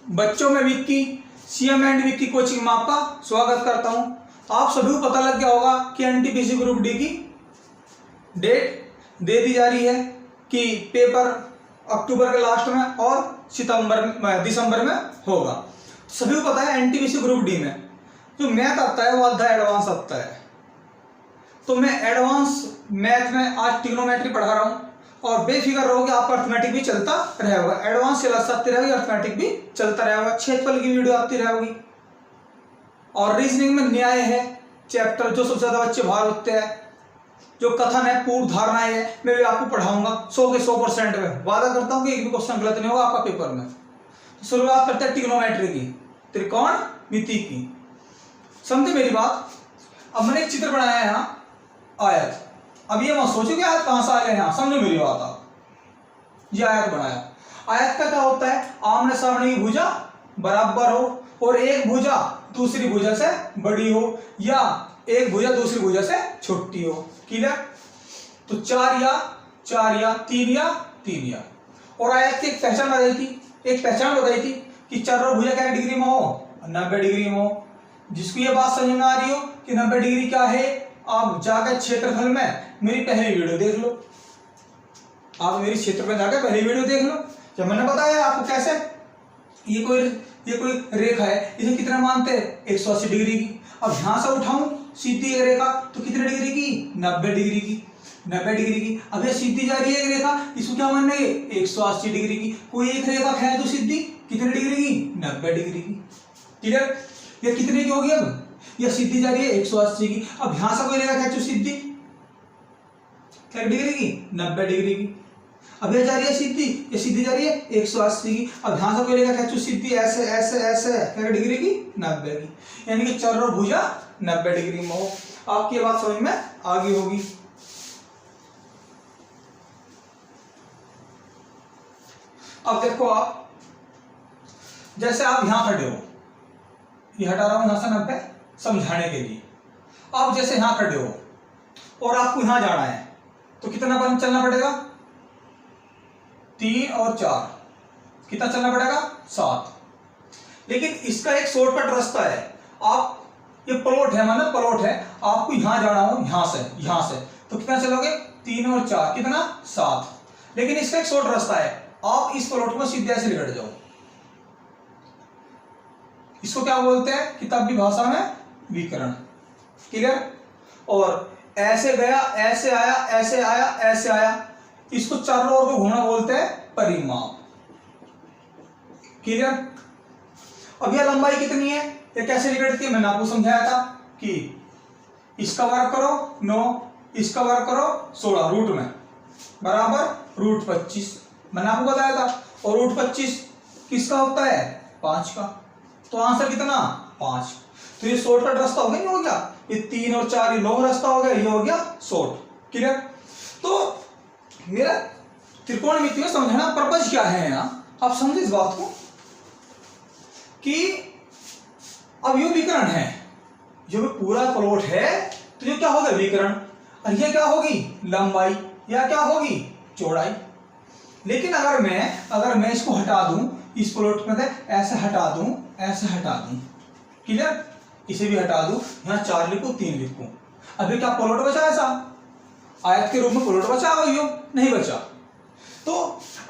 बच्चों में Vicky CM and Vicky coaching में आपका स्वागत करता हूं। आप सभी को पता लग गया होगा कि एनटीपीसी ग्रुप डी की डेट दे दी जा रही है कि पेपर अक्टूबर के लास्ट में और दिसंबर में होगा। सभी को पता है एनटीपीसी ग्रुप डी में जो मैथ आता है वो आधा एडवांस आता है। तो मैं एडवांस मैथ में आज ट्रिग्नोमेट्री पढ़ा रहा हूँ और बेफिक्र रहो कि आपका अर्थमेटिक भी चलता रहेगा। एडवांस क्लास आती रहेगी, अर्थमेटिक भी चलता रहेगा, क्षेत्रफल की वीडियो आती रहेगी और रीजनिंग में न्याय है चैप्टर जो सबसे ज्यादा बच्चे बाहर होते हैं, जो कथन है पूर्व धारणाएं है, मैं भी आपको पढ़ाऊंगा 100 के 100% में। वादा करता हूं कि एक भी क्वेश्चन गलत नहीं होगा आपका पेपर में। तो शुरुआत करते हैं ट्रिग्नोमेट्री की, त्रिकोणमिति की। समझे मेरी बात। अब मैंने एक चित्र बनाया है यहाँ आयत। अब ये मत सोचो कि आयत कहां से आ गया, यहाँ समझो मेरी बात। आप ये आयत बनाया, आयत का क्या होता है, आमने सामने की भुजा बराबर हो और एक भुजा दूसरी भुजा से बड़ी हो या एक भुजा दूसरी भुजा से छोटी हो। क्लियर। तो 4 या 3 या और आयत की एक पहचान बताई थी कि चारों भुजा क्या डिग्री में हो, 90 डिग्री में हो। जिसको ये बात समझ में आ रही हो कि 90 डिग्री क्या है, आप जाकर क्षेत्रफल में मेरी पहली वीडियो देख लो। आप मेरी क्षेत्र में जाकर पहली वीडियो देख लो। जब मैंने बताया आपको कैसे ये कोई रेखा है, इसे कितना मानते हैं 180 डिग्री की। अब यहां से उठाऊं सीधी एक रेखा तो कितने डिग्री की, 90 डिग्री की। 90 डिग्री की। अब ये सीधी जा रही है एक रेखा, इसको क्या मानेंगे 180 डिग्री की। कोई एक रेखा है तो सीधी कितने डिग्री की, 90 डिग्री की। क्लियर। ये कितने की होगी, अब ये सीधी जा रही है 180 की। अब यहां से कोई रेखा खींचो सीधी, क्या डिग्री की, 90 डिग्री की। अब ये जा रही है सीधी, ये सीधी जा रही है 180 की। अब यहां से कोई रेखा खींचो सीधी, ऐसे ऐसे ऐसे, क्या डिग्री की, 90 की। यानी कि चारों भुजा 90 डिग्री में हो। आपकी बात समझ में आ गई होगी। अब देखो आप, जैसे आप यहां खड़े हो, ये हटा रहा हूं यहां से 90 समझाने के लिए। आप जैसे यहां खड़े हो और आपको यहां जाना है तो कितना कदम चलना पड़ेगा, 3 और 4, कितना चलना पड़ेगा, 7। लेकिन इसका एक शॉर्टकट रास्ता है। आप ये प्लॉट है, मतलब प्लॉट है, आपको यहां जाना हो यहां से तो कितना चलोगे, 3 और 4 कितना, 7। लेकिन इसका एक शॉर्ट रास्ता है, आप इस प्लॉट को सीधे ऐसे लिखट जाओ। इसको क्या बोलते हैं किताबी भाषा में, विकर्ण। क्लियर। और ऐसे गया, ऐसे आया, ऐसे आया, ऐसे आया, इसको चारों ओर को घूमना बोलते हैं परिमाप। क्लियर। अब यह लंबाई कितनी है, ये कैसे निकलती है, मैंने आपको समझाया था कि इसका वर्ग करो 9, इसका वर्ग करो 16 रूट में बराबर रूट 25, मैंने आपको बताया था। और रूट 25 किसका होता है, 5 का। तो आंसर कितना, 5। तो ये शॉर्टकट रास्ता हो गया, नहीं हो गया। ये 3 और 4 ये लॉन्ग रास्ता हो गया, ये हो गया शॉर्ट। क्लियर। तो मेरा त्रिकोणमिति में समझना पर्पज क्या है यहाँ, आप समझे इस बात को कि अब ये विकर्ण है, जो पूरा प्लॉट है तो ये क्या होगा, विकर्ण। और ये क्या होगी, लंबाई, या क्या होगी, चौड़ाई। लेकिन अगर मैं इसको हटा दूं, इस प्लॉट में ऐसे हटा दूं, ऐसे हटा दूं, क्लियर, इसे भी हटा दूं, यहां 4 लिखूं 3 लिखूं, अभी क्या प्लॉट बचा, ऐसा आयत के रूप में प्लॉट बचा, नहीं बचा। तो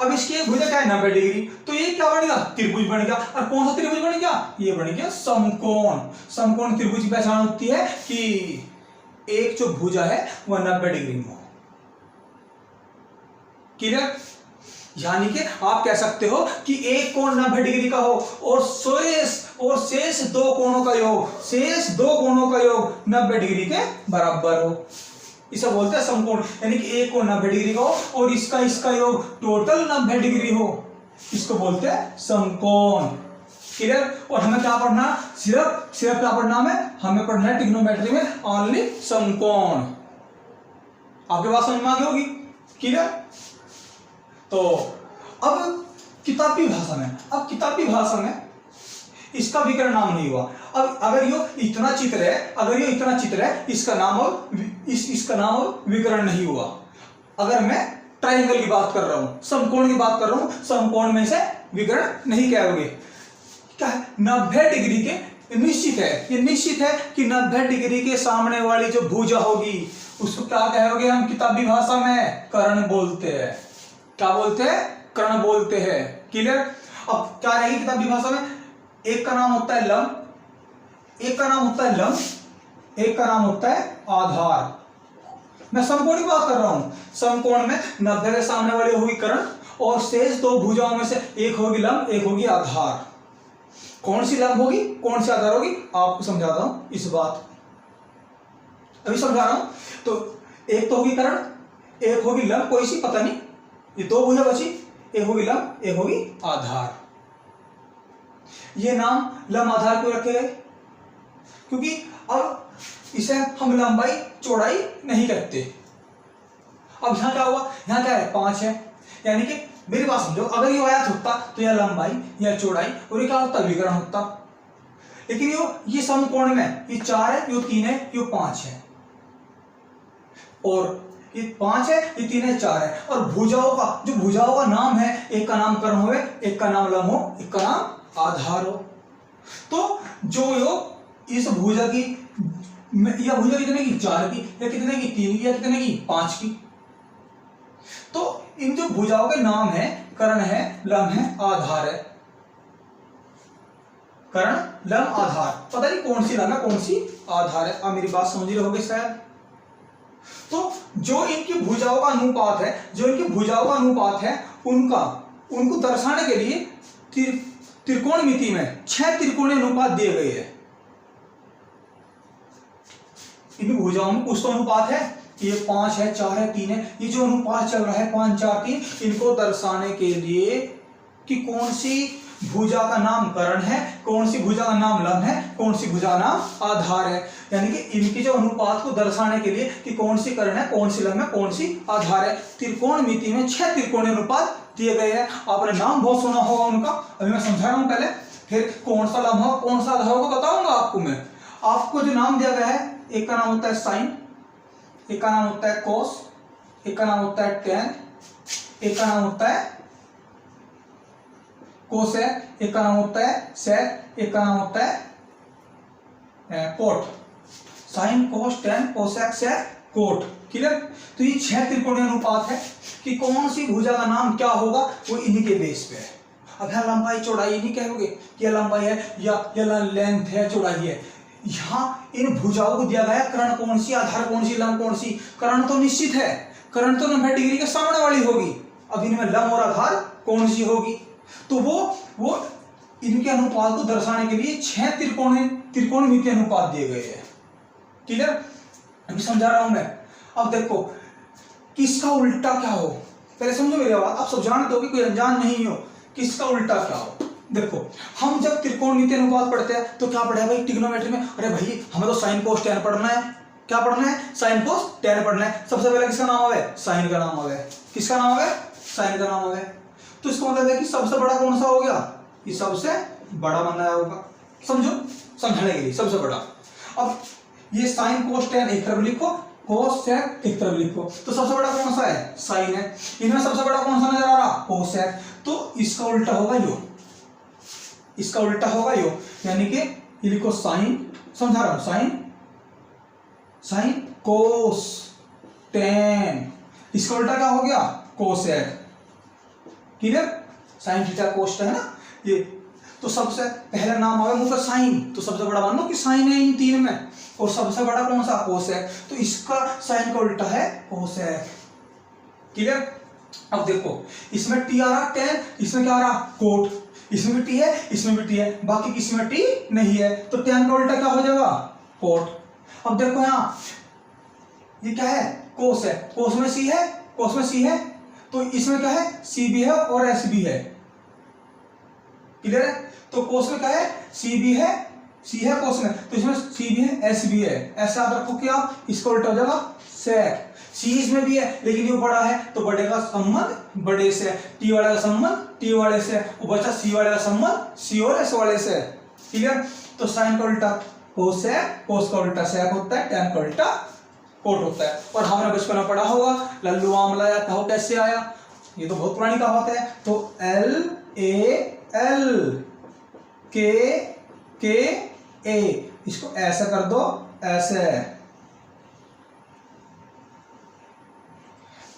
अब इसकी एक भुजा क्या है, 90 डिग्री। तो ये क्या बन गया, त्रिभुज बन गया। और कौन सा त्रिभुज बन गया, ये बन गया समकोण। समकोण त्रिभुज की पहचान होती है कि एक जो भुजा है वह 90 डिग्री में हो। क्लियर। यानी कि आप कह सकते हो कि एक कोण 90 डिग्री का हो और शेष दो कोणों का योग 90 डिग्री के बराबर हो। इसे बोलते हैं समकोण। यानी कि एक कोण 90 डिग्री का हो और इसका योग टोटल 90 डिग्री हो, इसको बोलते हैं समकोण। क्लियर। और हमें क्या पढ़ना, सिर्फ क्या पढ़ना हमें पढ़ना है ट्रिग्नोमेट्री में ओनली समकोण। आपके पास समझ में आ गई होगी। क्लियर। तो अब किताबी भाषा में इसका विकर्ण नाम नहीं हुआ। अब अगर ये इतना चित्र है, इसका नाम विकर्ण नहीं हुआ। अगर मैं ट्रायंगल की बात कर रहा हूं, समकोण की बात कर रहा हूं, समकोण में से विकर्ण नहीं कहोगे। क्या है 90 डिग्री के निश्चित है, ये निश्चित है कि 90 डिग्री के सामने वाली जो भुजा होगी उसको क्या कहोगे हम किताबी भाषा में? कर्ण बोलते हैं। क्या बोलते हैं? कर्ण बोलते हैं। क्लियर? अब क्या रहेगी किताबी भाषा में? एक का नाम होता है लंब, एक का नाम होता है लंब, एक का नाम होता है आधार। मैं समकोण की बात कर रहा हूं। समकोण में 90 के सामने वाली होगी कर्ण और शेष दो भुजाओं में से एक होगी लंब, एक होगी आधार। कौन सी लंब होगी, कौन सी आधार होगी, आपको समझाता हूं इस बात, अभी समझा रहा हूं। तो एक तो होगी कर्ण, एक होगी लंब, कोई सी पता नहीं, ये दो भुजा बची, एक होगी लंब, एक होगी आधार। ये नाम लंब आधार क्यों रखे गए? क्योंकि अब इसे हम लंबाई चौड़ाई नहीं करते। अब यहां क्या हुआ, यहां क्या है 5 है, यानी कि मेरी बात समझो, अगर ये आयत होता तो यह लंबाई या चौड़ाई और ये क्या होता, विकर्ण होता। लेकिन ये समकोण में ये 4 है, ये 3 है, ये 5 है, और ये 5 है, ये 3 है, 4 है। और भुजाओं का जो भुजाओं का नाम है, एक का नाम कर्ण हो, एक का नाम लंब हो, एक का नाम आधार हो। तो जो योग इस भुजा की, यह भुजा कितने की 4 की, या कितने की 3 की, या कितने की 5 की। तो इन जो भुजाओं के नाम है, कर्ण है, लंब है, आधार है। कर्ण, लंब, आधार, पता नहीं कौन सी लंब है कौन सी आधार है। अब मेरी बात समझ रहे होगे शायद। तो जो इनकी भुजाओं का अनुपात है, जो इनकी भुजाओं का अनुपात है, उनको दर्शाने के लिए त्रिकोणमिति में 6 त्रिकोणीय अनुपात दिए गए हैं। इन भुजाओं में कुछ तो अनुपात है, ये 5 है, 4 है, 3 है, ये जो अनुपात चल रहा है 5, 4, 3, इनको दर्शाने के लिए कि कौन सी भुजा का नाम कर्ण है, कौन सी भुजा का नाम लंब है, कौन सी भुजा का नाम आधार है, यानी कि इनकी जो अनुपात को दर्शाने के लिए कि कौन सी कर्ण है, कौन सी लंब है, कौन सी आधार है, त्रिकोणमिति में 6 त्रिकोणीय अनुपात दिए गए हैं। आपने नाम बहुत सुना होगा उनका, अभी मैं समझा रहा हूं पहले, फिर कौन सा लंब होगा कौन सा आधार होगा बताऊंगा आपको मैं। आपको जो नाम दिया गया है, एक का नाम होता है साइन, एक का नाम होता है कोस, एक का नाम होता है टेन, एक का नाम होता है कोसेक, एक का नाम होता है सेक, एक का नाम होता है कोट। साइन, कोस, टेन, कोसेक, सेक, कोट। क्लियर? तो ये 6 त्रिकोणीय अनुपात है कि कौन सी भुजा का नाम क्या होगा, वो इन्हीं के बेस पे है। अब यहां लंबाई चौड़ाई नहीं कहोगे, यह लंबाई है या लेंथ है, चौड़ाई है। यहाँ इन भुजाओं को दिया गया कर्ण कौन सी, आधार कौन सी, लंब कौन सी। कर्ण तो निश्चित है, कर्ण तो 90 डिग्री के सामने वाली होगी। अब इनमें लंब और आधार कौन सी होगी, तो वो इनके अनुपात को दर्शाने के लिए 6 त्रिकोणमिति अनुपात दिए गए हैं। क्लियर? अभी समझा रहा हूं मैं। अब देखो किसका उल्टा क्या हो, पहले समझो मेरी बात, आप सब जानते हो कि कोई अनजान नहीं हो। किसका उल्टा क्या हो, देखो हम जब त्रिकोणमिति अनुपात पढ़ते हैं तो क्या पढ़ा भाई ट्रिग्नोमेट्री में? अरे भाई हमें तो साइन कोस टेन पढ़ना है। क्या पढ़ना है? साइन कोस टेन पढ़ना है। सबसे पहले किसका नाम आवे? साइन का नाम आवे। किसका नाम आवे? साइन का नाम आवे। तो इसका मतलब है कि सबसे बड़ा कौन सा हो गया? ये सबसे बड़ा बनाया होगा। समझो, समझने के लिए सबसे बड़ा। अब ये साइन कोस टेन एक तरफ लिखो, कोस सेक एक तरफ लिखो, तो सबसे बड़ा कौन सा है? साइन है। इनमें सबसे बड़ा कौन सा नजर आ रहा? कोस है। तो इसका उल्टा होगा यो, इसका उल्टा होगा यो, यानी कि ये लिखो साइन, समझा रहा हूं, साइन कोस टेन, इसका उल्टा क्या हो गया? Cosec. Clear? Sine theta cos है ना ये। तो सबसे पहला नाम आवे मुझे साइन, तो सबसे बड़ा मान लो कि साइन है इन तीन में, और सबसे बड़ा कौन सा? कोसेक। तो इसका साइन का उल्टा है कोसेक। क्लियर? अब देखो इसमें टी आ रहा टेन, इसमें क्या आ रहा? कोट। इसमें भी टी है, इसमें भी टी है, बाकी किसी में टी नहीं है, तो टेन का उल्टा क्या हो जाएगा? कोट। अब देखो यहां ये क्या है? कोस है, कोस में सी है, कोस में सी है, तो इसमें क्या है? सी भी है और एस भी है। क्लियर है? तो कोस में क्या है? सी भी है, सी है कोस में, तो इसमें सी भी है एस भी है। ऐसे याद रखो कि आप, इसका उल्टा हो जाएगा सेक। सी इसमें भी है लेकिन ये बड़ा है, तो बड़े का संबंध बड़े से, टी वाले का संबंध टी वाले से, वो बचा सी वाले का संबंध सी और एस वाले से। क्लियर? तो साइन का उल्टा कोस है, कोस का उल्टा सेक होता है, टेन का उल्टा कोट होता है। और हमने बचपन में पढ़ा होगा लल्लू आमला या कहो कैसे आया, ये तो बहुत पुरानी कहावत है। तो एल ए एल, के ए, इसको ऐसे कर दो, ऐसे।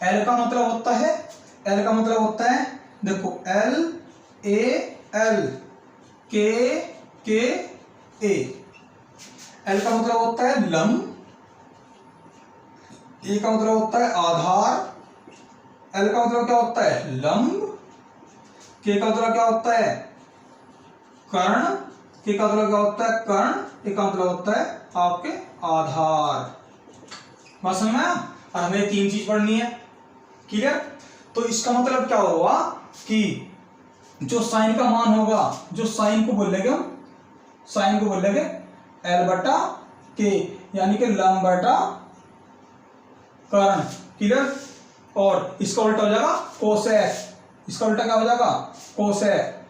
एल का मतलब होता है, एल का मतलब होता है, देखो एल ए एल, के ए। एल का मतलब होता है लंब, ए का मतलब होता है आधार, एल का मतलब क्या होता है लंब, के का मतलब क्या होता है कर्ण, के का मतलब क्या होता है कर्ण, ए का मतलब होता है आपके आधार। बात समझ में आया? और हमें 3 चीज पढ़नी है, क्लियर? तो इसका मतलब क्या हुआ कि जो साइन का मान होगा, जो साइन को बोलेंगे हम, साइन को बोलेंगे एल बटा के, यानी कि लंब बटा कर्ण, क्लियर? और इसका उल्टा हो जाएगा कोसेक, इसका उल्टा क्या हो जाएगा कोसेक।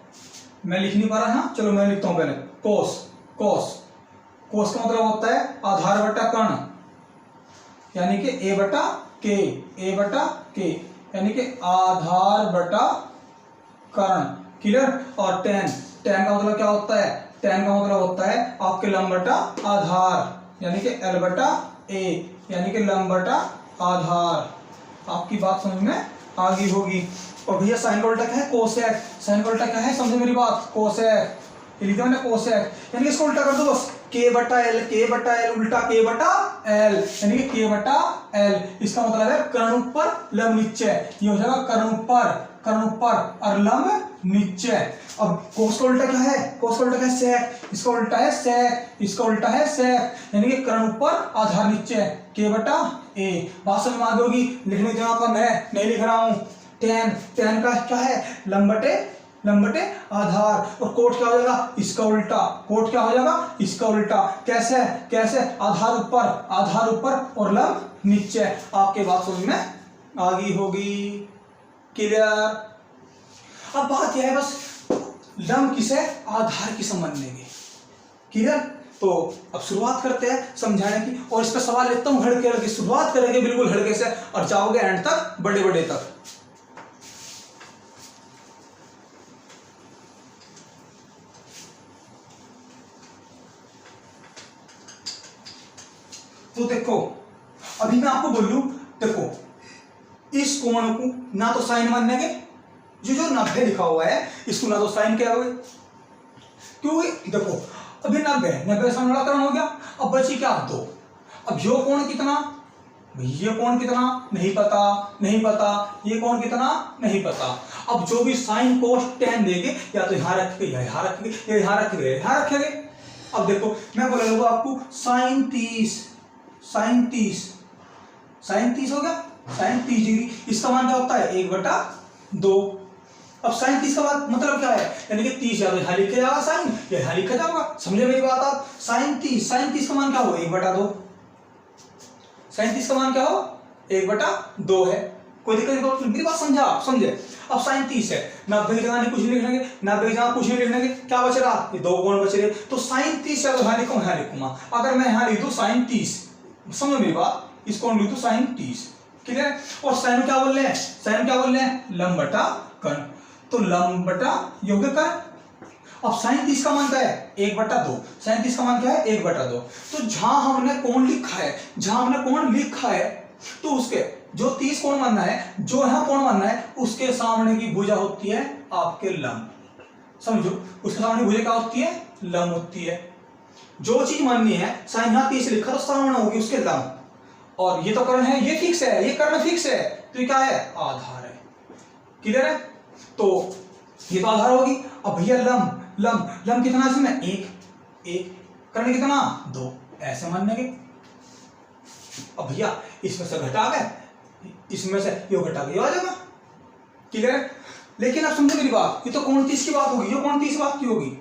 मैं लिख नहीं पा रहा है, चलो मैं लिखता हूं पहले, कोस, कोस, कोस का मतलब होता है आधार बटा कर्ण, यानी कि ए बटा के, ए बटा के, यानी कि आधार बटा कर्ण, क्लियर? और टेन, टेन का मतलब क्या होता है, टेन का मतलब होता है आपके लंब बटा आधार, यानी कि एल बटा ए, यानी कि लंब बटा आधार। आपकी बात समझ में आ गई होगी। और भैया साइन का उल्टा क्या है कोसेक, साइन का उल्टा क्या है समझो मेरी बात, कोसेक, लिखा मैंने कोसेक, यानी इसको उल्टा कर दो बस, के बटा एल, के बटा एल, उल्टा के बटा एल, यानी कि के बटा एल। इसका मतलब है कर्ण ऊपर लंब नीचे, ये हो जाएगा कर्ण ऊपर, कर्ण ऊपर और लंब नीचे। अब कोस का उल्टा क्या है, कोस का उल्टा क्या है सेक, इसका उल्टा है सेक, इसका उल्टा है सेक, यानी कि कर्ण ऊपर आधार नीचे, के बटा ए। बात समझ में आ गई होगी, लिखने की जगह पर मैं नहीं लिख रहा हूं। टेन, टेन का क्या है लंब बटे आधार, और कोट क्या हो जाएगा इसका उल्टा, कोट क्या हो जाएगा इसका उल्टा। कैसे, कैसे आधार ऊपर और लंब नीचे। आपके बात समझ में आ गई होगी, क्लियर? अब बात यह है बस लंब किसे आधार की समझने की, क्लियर? तो अब शुरुआत करते हैं समझाने की, और इस पर सवाल लेता हूं हल्के हल्के, शुरुआत करेंगे बिल्कुल हल्के से और जाओगे एंड तक बड़े बड़े तक। तो देखो अभी मैं आपको बोलूं, देखो इस कोण को ना तो साइन मानेंगे, जो 90 लिखा हुआ है इसको ना तो साइन क्या होगा, क्योंकि देखो अभी 90 सामने वाला कर्ण हो गया, अब बची क्या 2। अब यो कोण कितना, ये कोण कितना नहीं पता, नहीं पता, ये कोण कितना नहीं पता। अब जो भी साइन कोस टेन देंगे या तो यहां रखेंगे या यहां रखेंगे या यहां रखेंगे या यहां रखेंगे। अब देखो मैं बोला लूंगा आपको साइन 30, साइन 30, साइन 30 हो गया, साइन 30 डिग्री, इसका मान क्या होता है 1/2। अब साइन 30 का मतलब क्या है, यानी कि 30 या तो यहां लिखा जाएगा साइन या यहां लिखा जाएगा, समझे मेरी बात आप? साइन 30 का मान क्या हो 1/2, साइन 30 का मान क्या हो 1/2 है। कोई दिक्कत नहीं, मेरी बात समझा आप, समझे? अब साइन 30 है, 90 की जगह कुछ नहीं लिखेंगे, 90 की जगह कुछ नहीं लिखेंगे, क्या बच रहा ये 2 कोण बच रहे। तो साइन 30 या तो यहां लिखूं यहां लिखूंगा, अगर मैं यहां लिख दूं साइन 30, समझो मेरी बात, इस कोण लिख दूं साइन 30, क्लियर? और साइन क्या बोल रहे हैं, साइन क्या बोल रहे हैं लंब बटा कर्ण, तो लंब बटा योग्य कर्ण। अब साइन 30 का मान क्या है 1/2, साइन 30 का मान क्या है 1/2। तो जहां हमने कोण लिखा है, जहां हमने कोण लिखा है तो उसके जो 30 कोण मानना है, जो यहां कोण मानना है, उसके सामने की भुजा होती है आपके लंब, समझो उसके सामने भुजा क्या होती है लंब होती है। जो चीज माननी है साइन यहां 30 लिखा तो सामने होगी उसके लंब, और ये तो कर्ण है, ये फिक्स है, ये कर्ण फिक्स है, तो ये क्या है आधार है, क्लियर है? तो ये तो आधार होगी। अब भैया लंब, लंब कितना इसमें 1, कर्ण कितना 2, ऐसे मानने के। अब भैया इसमें से घटा गए, इसमें से ये घटा गया आ जाएगा, क्लियर है? लेकिन अब समझो मेरी बात, ये तो कोण 30 की बात होगी, ये कोण 30 बात की होगी,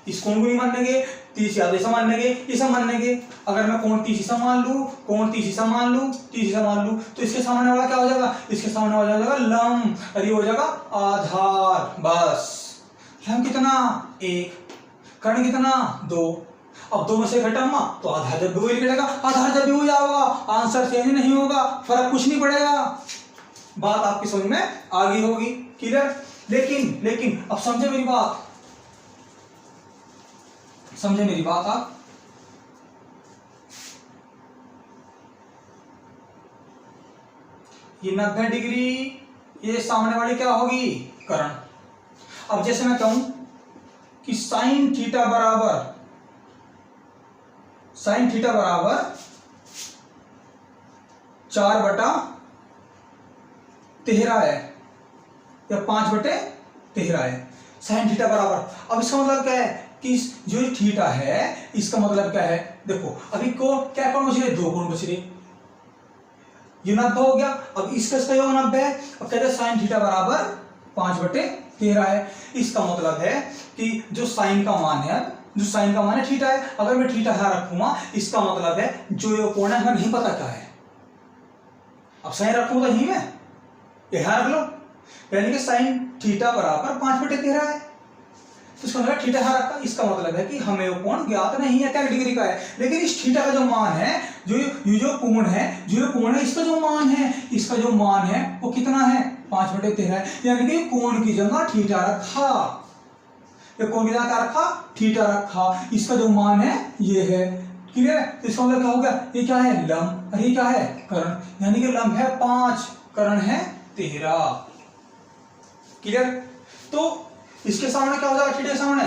इस कोण को नहीं मानेंगे, 30 या तो ऐसा मानेंगे, ऐसा मानेंगे। अगर मैं कोण 30 ऐसा मान लूं, कोण 30 ऐसा मान लूं, 30 ऐसा मान लूं, तो इसके सामने वाला क्या हो जाएगा, इसके सामने वाला हो जाएगा लंब, और ये हो जाएगा आधार। बस लंब कितना 1, कर्ण कितना 2। अब 2 में से घटाऊंगा तो आधार जब भी वही निकलेगा, आधार जब भी वही आएगा, आंसर चेंज नहीं होगा, फर्क कुछ नहीं पड़ेगा। बात आपकी समझ में आ गई होगी, क्लियर? लेकिन अब समझे मेरी बात, समझे मेरी बात आप? ये 90 डिग्री, ये सामने वाली क्या होगी, कर्ण। अब जैसे मैं कहूं कि साइन थीटा बराबर 4/13 है या 5/13 है, साइन थीटा बराबर। अब इसका मतलब क्या है कि जो थीटा है इसका मतलब क्या है, देखो अभी को क्या कोण बच रहे, 2 कोण बच रहे, ये 90 हो गया। अब इसका योग 90 है। अब कहते हैं साइन थीटा बराबर 5/13 है। इसका मतलब है कि जो साइन का मान है थीटा है। अगर मैं थीटा यहां रखूंगा, इसका मतलब है जो ये कोण है हमें नहीं पता क्या है। अब साइन रखूंगा यही में, यहां रख लो, यानी कि साइन थीटा बराबर 5/13 है। तो इसका मतलब थीटा यहां रखा, इसका मतलब है कि हमें वो कोण ज्ञात नहीं है क्या डिग्री का है। लेकिन इस थीटा का जो मान है, जो कोण है, इसका जो मान है वो कितना है, 5/13 है। यानी कि कोण की जगह थीटा रखा, ये कोण की जगह क्या रखा, थीटा रखा। इसका जो मान है ये है, क्लियर है। तो इसका मतलब क्या हो गया, ये क्या है, लंब, और ये क्या है, कर्ण। यानी कि लंब है 5, कर्ण है 13, क्लियर। तो इसके सामने क्या हो जाएगा, थीटा के सामने,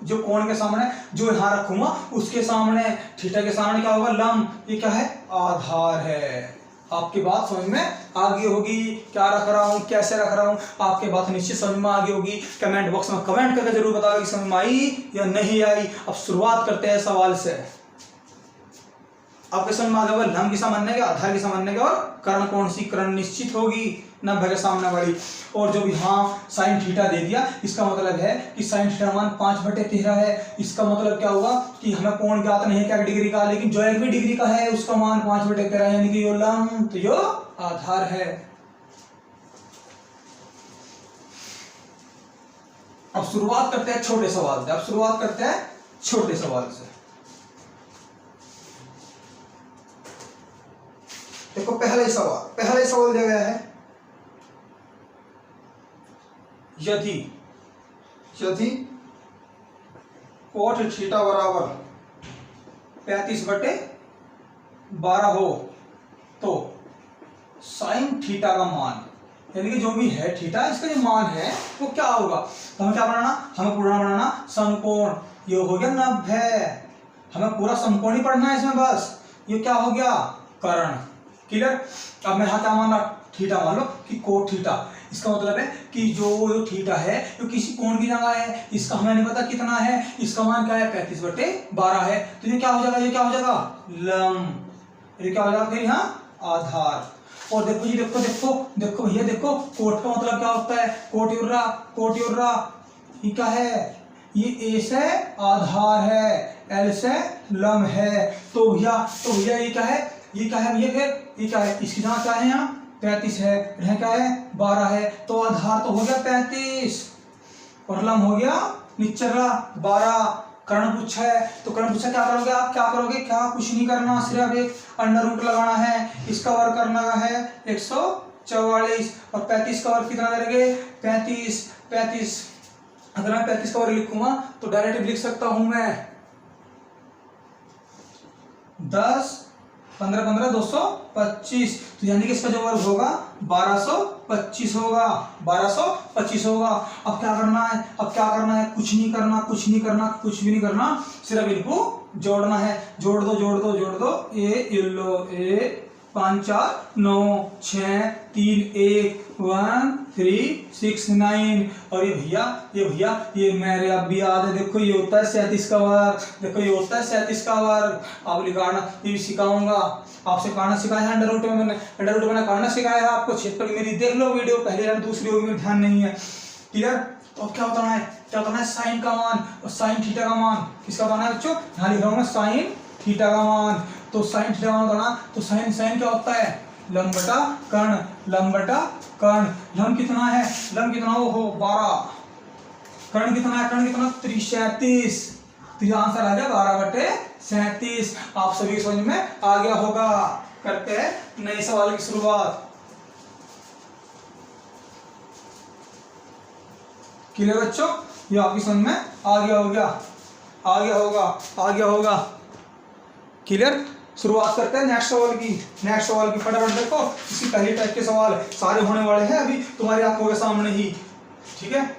जो कोण के सामने जो यहां रखूंगा उसके सामने, थीटा के सामने क्या होगा, लंब। ये क्या है, आधार है। आपकी बात समझ में आगे होगी, क्या रख रहा हूं, कैसे रख रहा हूं, आपके बात निश्चित समझ में आगे होगी। कमेंट बॉक्स में कमेंट करके जरूर बताओ कि समझ में आई या नहीं आई। अब शुरुआत करते हैं सवाल से। आपके समझ में आ गया लंब की समझने के, आधार की समझने के, और कर्ण कौन सी, कर्ण निश्चित होगी 90 के सामने वाली। और जो भी साइन थीटा दे दिया, इसका मतलब है कि साइन थीटा मान 5/13 है। इसका मतलब क्या होगा कि हमें कोण ज्ञात नहीं है क्या डिग्री का, लेकिन जो एक भी डिग्री का है उसका मान 5/13, यानी कि यो लंब, तो यो आधार है। अब शुरुआत करते हैं छोटे सवाल से। देखो पहला ही सवाल दिया गया है, यदि कोट थीटा बराबर 35/12 हो तो साइन थीटा का मान, यानी कि जो भी है थीटा, इसका जो मान है वो क्या होगा। तो हमें क्या बनाना, हमें पूरा बनाना समकोण। ये हो गया 90, हमें पूरा समकोण ही पढ़ना है इसमें बस। ये क्या हो गया, कर्ण, क्लियर। अब मैं यहाँ क्या मान रहा, थीटा मान लो कि कोट थीटा। इसका मतलब है कि जो थीटा है जो किसी कोण की जगह है, इसका हमें नहीं पता कितना है, इसका मान क्या है, 35/12 है। तो ये क्या हो जाएगा, लंब, ये क्या हो जाएगा फिर यहाँ आधार। और देखो जी, देखो भैया, देखो कोट का मतलब क्या होता है, कोट युर्रा, ये क्या है, ये ए से आधार है, एल से लंब है। तो भैया ये क्या है भैया, फिर ये क्या है, इसकी जगह क्या है यहाँ 35 है, यह क्या है 12 है। तो आधार तो हो गया 35 और लंब हो गया निचरा 12। कर्ण पूछा है, तो कर्ण पूछा क्या करोगे आप, क्या कुछ नहीं करना, सिर्फ एक अंडर रूट लगाना है। इसका वर्ग करना है 144 और 35 का वर्ग कितना करेंगे, 35। अगर मैं 35 का वर्ग लिखूंगा तो डायरेक्ट लिख सकता हूं मैं 10 15 15 225। तो यानी कि इसका जो वर्ग होगा 1225 होगा। अब क्या करना है, कुछ नहीं करना, सिर्फ इनको जोड़ना है। जोड़ दो, ए 5 4 9 6 3 1 1 3 6 9। और ये भैया ये मेरे अब भी याद है। देखो ये होता है 37 का वर्ग। आप लिखाना ये भी सिखाऊंगा, आपसे काटना सिखाया है। अंडर रूट में मैंने काटना सिखाया है आपको। क्षेत्रफल मेरी देख लो वीडियो, पहली या दूसरी होगी, में ध्यान नहीं है, क्लियर। तो अब क्या बताना है, साइन का मान और साइन थीटा का मान। किसका बताना है बच्चों, यहाँ लिख रहा हूँ मैं साइन थीटा का मान। तो साइन थीटा का मान बताना, तो साइन क्या होता है, लंब बटा कर्ण। लंब कितना है, हो 12। कर्ण कितना 37। तो ये आंसर आ गया 12/37। आप सभी समझ में आ गया होगा। करते हैं नए सवाल की शुरुआत। क्लियर बच्चों, ये आपकी समझ में आ गया हो गया। आ गया होगा। क्लियर। शुरुआत करते हैं नेक्स्ट सवाल की। फटाफट देखो, इसकी पहली टाइप के सवाल सारे होने वाले हैं अभी तुम्हारी आंखों के सामने ही। ठीक है।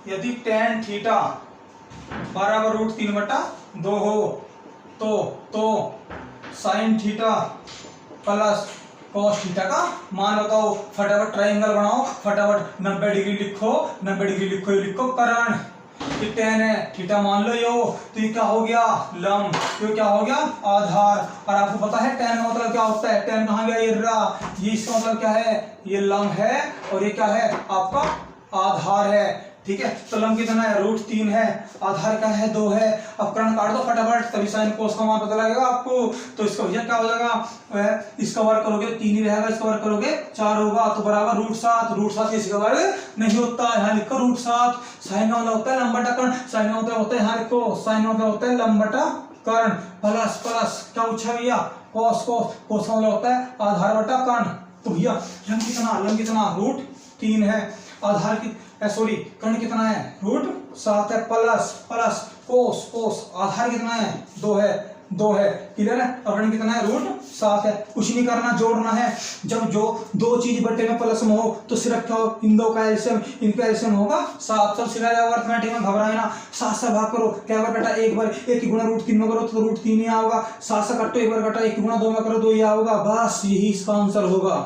यदि tan थीटा बराबर √3/2 हो तो sin theta plus cos theta का मान बताओ। फटाफट ट्राइंगल बनाओ, फटाफट 90 डिग्री लिखो, 90 डिग्री लिखो करण। ये tan है, थीटा मान लो यो, तो ये क्या हो गया लंब, ये क्या हो गया आधार। और आपको पता है tan का मतलब क्या होता है, tan कहाँ गया ये रहा, ये इसका मतलब क्या है, ये लंब है और ये क्या है आपका आधार है। ठीक है। तो लंब कितना है √3 है, आधार क्या है 2 है। अब कर्ण काट दो फटाफट, तभी साइन कोस का मान पता लगेगा आपको। तो इसका भैया क्या हो जाएगा, इसका वर्ग करोगे 3 ही रहेगा, इसका वर्ग करोगे 4 होगा, तो बराबर √7 इसका वर्ग नहीं होता, यहाँ लिखो √7। साइन का मतलब होता है लंब बटा कर्ण, साइन का मतलब होता है, यहाँ लिखो साइन का मतलब होता है लंब बटा कर्ण, प्लस क्या पूछा भैया कोस का मतलब होता है आधार बटा कर्ण। तो भैया लंब कितना √3 है, आधार की सॉरी कर्ण कितना है √7 है, प्लस कोस आधार कितना है 2 है। क्लियर है। और कर्ण कितना है √7 है। कुछ नहीं करना, जोड़ना है। जब जो दो चीज बटे में प्लस में हो तो सिर्फ क्या हो, इन दो का एलसीएम होगा 7। सब सिखा जाएगा अर्थमेटिक में, घबराए ना। 7 से भाग करो, क्या बार बेटा एक बार, 1 की गुणा √3 में करो तो √3 ही होगा। 7 से कटो, एक बार कटा, 1 की गुणा 2 में करो 2 ही होगा। बस यही इसका आंसर होगा।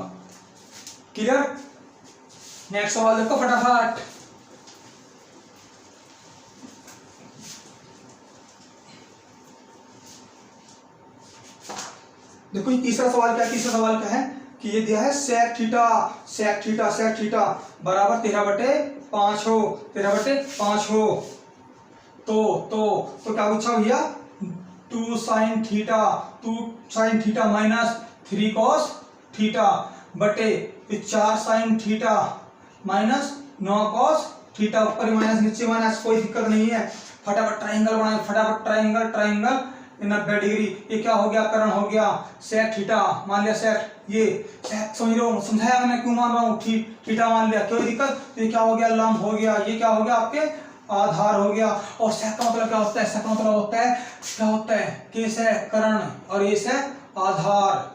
क्लियर। नेक्स्ट सवाल देखो फटाफट। देखो ये तीसरा सवाल क्या है कि ये दिया है sec थीटा बराबर 13/5 हो। तो क्या पूछा भैया 2 sin theta minus 3 cos theta बटे 4 sin theta minus 9 cos theta. ऊपर माइनस नीचे माइनस, कोई दिक्कत नहीं है। फटाफट ट्राइंगल बनाए, फटाफट ट्राइंगल 90 डिग्री। ये क्या हो गया कर्ण हो गया sec थीटा, मान लिया sec, ये sec समझ रहे हो, समझाया मैंने क्यों मान रहा हूँ, थीटा मान लिया, कोई दिक्कत। तो ये क्या हो गया लंब हो गया, ये क्या हो गया आपके आधार हो गया। और sec का मतलब क्या होता है, sec का मतलब होता है कि sec कर्ण और ये sec आधार।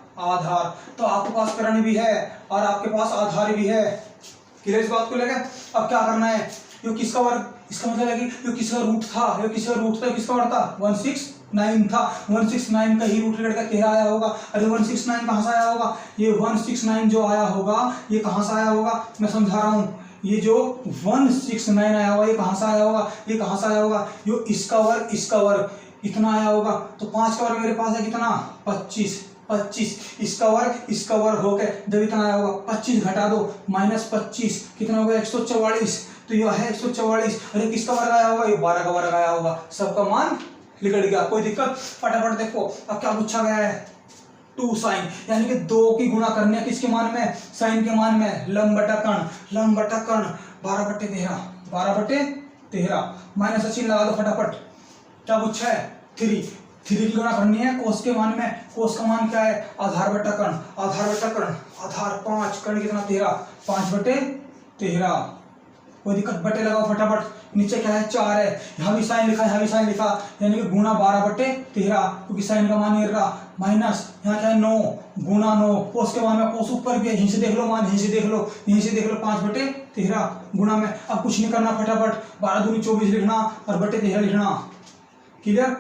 तो आपके पास कर्ण भी है और आपके पास आधार भी है। क्लियर इस बात को लेकर। अब क्या करना है, यो किसका वर्ग, इसका मतलब है कि यो किसका रूट था, किसका वर्ग था 169 था, 169 का ही रूट लेकर 13 आया होगा। अरे 169 कहाँ से आया होगा, ये 169 जो आया होगा ये कहाँ से आया होगा, मैं समझा रहा हूँ। ये जो 169 आया होगा ये कहाँ से आया होगा, यो इसका वर्ग इतना आया होगा। तो 5 का वर्ग मेरे पास है कितना 25, इसका वर्ग हो गया, जब इतना आया होगा 25 घटा दो -25 कितना होगा 144। तो यह है 144। अरे किसका वर्ग आया होगा, ये 12 का वर्ग आया होगा। सबका मान निकल गया, कोई दिक्कत। फटाफट देखो अब क्या पूछा गया है 2 साइन, यानी कि 2 की गुणा करने किसके मान में, साइन के मान में, लंब बटा कर्ण 12/13 माइनस चिन्ह लगा दो फटाफट। क्या पूछा है 3 की गुणा करनी है कोस के मान में, कोस का मान क्या है आधार बटा कर्ण, आधार 5, कर्ण कितना 13, 5/13। कोई दिक्कत, बटे लगाओ फटाफट। नीचे क्या है 4 है, यहाँ भी साइन लिखा, यानी कि गुणा 12/13, क्योंकि साइन का मान ये रहा, माइनस यहाँ क्या है 9 गुणा 9, कोस के मान में, कोस ऊपर भी है, यहीं से देख लो मान, यहीं से देख लो 5/13 गुणा में। अब कुछ नहीं करना, फटाफट 12 दूनी 24 लिखना और बटे 13 लिखना। क्लियर।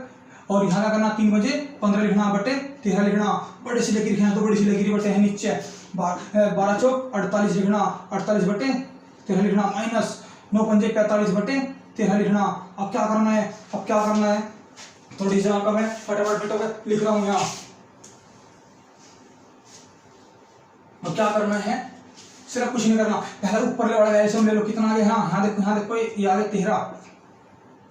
और यहाँ क्या करना 3 बजे 15 लिखना, बटे 13 लिखना। बड़े से लकीर है तो बड़ी सी लकीर बटे है नीचे, 12 चौक 48 लिखना, 48/13 लिखना, माइनस 9 पंजे 45/13 लिखना। अब क्या करना है, थोड़ी सी कम है, फटाफट लिख रहा हूं यहाँ। अब क्या करना है, सिर्फ कुछ नहीं करना, पहले ऊपर वाला एल्सियम ले लो, कितना आ गया यहाँ देखो ये आ गया 13,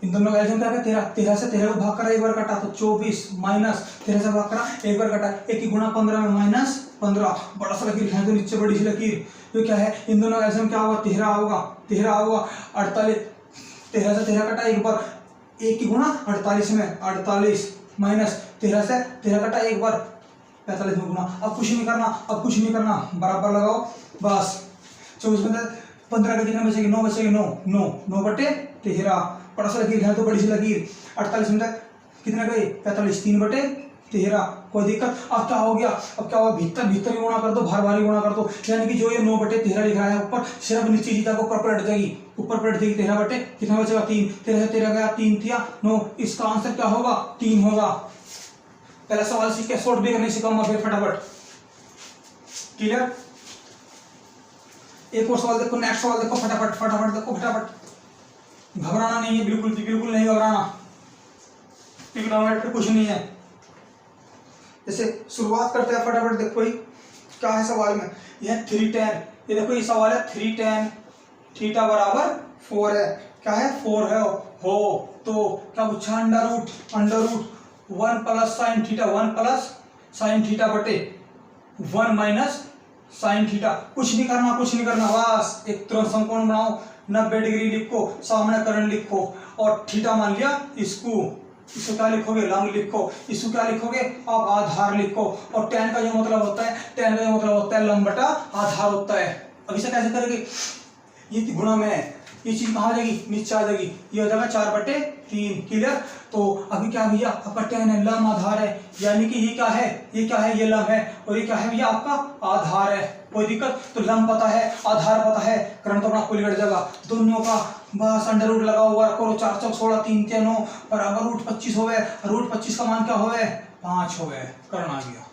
इन दोनों का एल्सियम क्या है 13 से 13 को भाग करा, एक बार कटा तो 24, माइनस 13 से भाग करा एक बार कटा, 1 की गुणा 15 में -15, बड़ा सा लकीर है तो नीचे बड़ी सी लकीर। तो क्या है इन दोनों का एल्सियम क्या होगा 13 होगा 48, 13 से 13 कटा एक बार, 1 की गुणा 48 में 48, माइनस 13 से 13 कटा एक बार 45 में गुणा। अब कुछ नहीं करना, बराबर लगाओ बस। 24 में 15 का कितना बचेगी, 9 बचेगी, 9 बटे 13। बड़ा सा लकीर है तो बड़ी सी लकीर। 48 में तक कितना गए 45, 3 बटे 13। कोई दिक्कत? अब क्या हो गया, अब क्या होगा, भीतर भीतर ही गुणा कर दो, बाहर बाहर ही गुणा कर दो। यानी कि जो ये 9 बटे 13 लिखा है ऊपर, सिर्फ नीचे जीता को ऊपर पलट जाएगी, ऊपर पलट जाएगी। 13 बटे कितना बचेगा 3, 13 से 13 गया 3 थिया 9। इसका आंसर क्या होगा 3 होगा। पहला सवाल सीख के शॉर्ट भी करने सिखाऊंगा फिर फटाफट। क्लियर? एक और सवाल देखो, नेक्स्ट सवाल देखो, फटाफट फटाफट देखो, फटाफट। घबराना नहीं है, बिल्कुल बिल्कुल नहीं घबराना, कुछ नहीं है। जैसे शुरुआत करते हैं फटाफट। देखो ये क्या है सवाल में, यह 3 tan, ये देखो ये सवाल है 3 tan थीटा बराबर 4 है। क्या है 4 है हो, तो क्या पूछा, under root 1 plus sine theta, 1 plus sine theta बटे 1 माइनस साइन थीटा। कुछ नहीं करना, बस एक तुरंत समकोण बनाओ, 90 डिग्री लिखो, सामने करण लिखो, और थीटा मान लिया इसको क्या लिखोगे, लंब लिखो। इसको क्या लिखोगे आप, आधार लिखो। और tan का जो मतलब होता है लंब बटा आधार होता है। अब इसे कैसे करेंगे, ये गुणा में है, ये चीज कहाँ आ जाएगी, नीचे आ जाएगी, ये हो जाएगा 4 बटे 3। क्लियर? तो अभी क्या भैया आपका tan है, लंब आधार है, यानी कि ये क्या है, ये लंब है, और ये क्या है भैया आपका आधार है। कोई दिक्कत? तो लंब पता है, आधार पता है, करण तो अपना कुल कट जाएगा दोनों का, बस अंडर रूट लगा हुआ करो। 4 चौक 16, 3 3 9 बराबर रूट 25 हो गए। रूट 25 का मान क्या हो गए 5 हो गए, करण आ गया।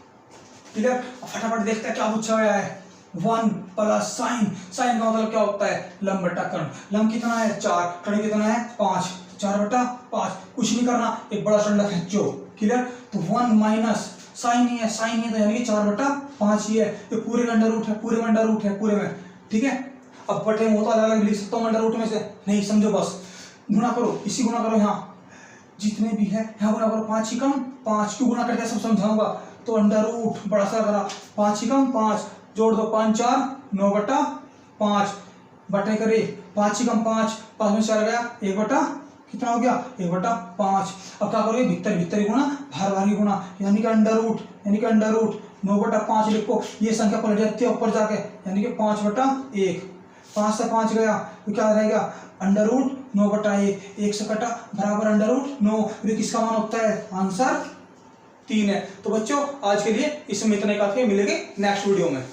क्लियर? फटाफट देखते हैं क्या पूछा गया है। 1 प्लस साइन का मतलब क्या होता है, लंब बटा कर्ण। लंब कितना है 4, कर्ण कितना है 5, 4 बटा 5। कुछ नहीं करना, एक बड़ा डंडा खींचो। क्लियर? तो 1 माइनस साइन ही है तो यानी कि 4 बटा 5 ही है। ये पूरे का अंडर रूट है, पूरे में। ठीक है? अब बटे वो तो अलग अलग लिख सकता हूँ अंडर रूट में से, नहीं समझो, बस गुणा करो, इसी गुणा करो, यहाँ जितने भी है यहाँ गुणा करो। 5 ही कम 5, क्यों गुणा करके सब समझाऊंगा। तो अंडर रूट बड़ा सा करा, 5 ही कम 5, जोड़ दो 5 4 9 बटा 5 बटे करे 5 ही कम 5, 5 में 4 गया 1 बटा कितना हो गया 1 बटा 5। अब क्या करोगे, भीतर ही गुणा, बाहर ही गुणा, यानी कि अंडर रूट 9 बटा 5 लिखो। ये संख्या पलट जाती है ऊपर जाके, यानी कि 5 बटा 1। 5 से 5 गया तो क्या रहेगा, अंडर रूट 9 बटा 1 से कटा बराबर अंडर रूट 9। ये किसका मान होता है, आंसर 3 है। तो बच्चों आज के लिए इसमें इतना ही काफी है, मिलेंगे नेक्स्ट वीडियो में।